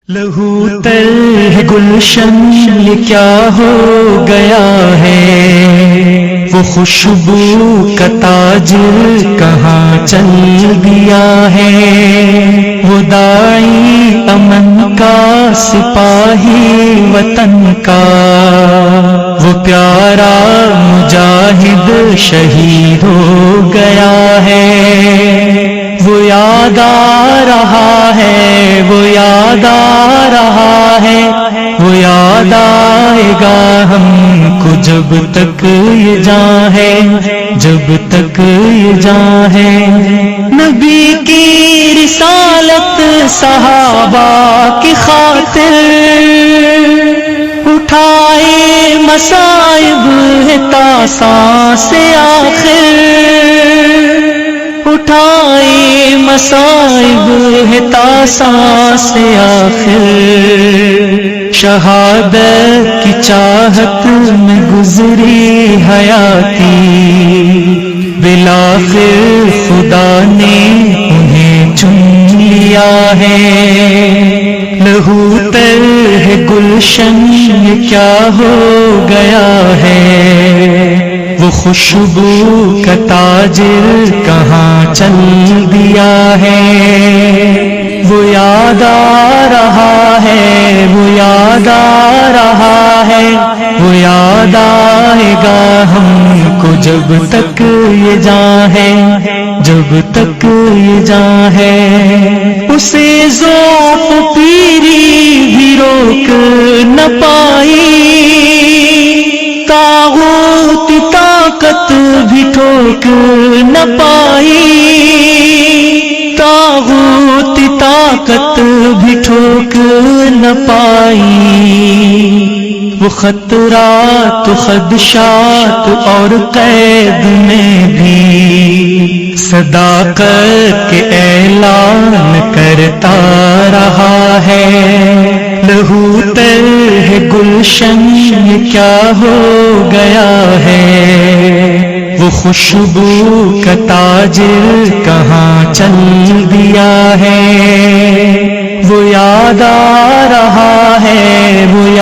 لہو تر گلشن یہ کیا ہو گیا ہے، وہ خوشبو کا تاج کہاں چل گیا ہے، وہ داعی امن کا سپاہی وطن کا، وہ پیارا مجاہد شہید ہو گیا ہے، وہ یاد آ رہا ہے، وہ یاد آ رہا ہے، وہ یاد آئے گا ہم کو جب تک یہ جاں ہے، جب تک یہ جاں ہے۔ نبی کی رسالت صحابہ کی خاطر اٹھائے مصائب ہے تا سانس آخر، اٹھائے مصائب ہے تا سانس آخر، شہادت کی چاہت میں گزری حیاتی، بالآخر خدا نے انہیں چن لیا ہے۔ لہو تر ہے گلشن یہ کیا ہو گیا ہے، وہ خوشبو کا تاجر کہاں چل دیا ہے، وہ یاد آ رہا ہے، وہ یاد آ رہا ہے، وہ یاد آئے گا ہم کو جب تک یہ جاں ہے، جب تک یہ جاں ہے۔ اسے ذوق پیری بھی روک نہ پائی، طاغوت طاقت بھی ٹھوک نہ پائی، طاغوت طاقت بھی ٹھوک نہ پائی، وہ خطرات خدشات اور قید میں بھی صداقت کے اعلان کرتا رہا ہے۔ لہو تر ہے گلشن یہ کیا ہو گیا ہے، وہ خوشبو کا تاجر کہاں چل دیا ہے، وہ یاد آ رہا ہے، وہ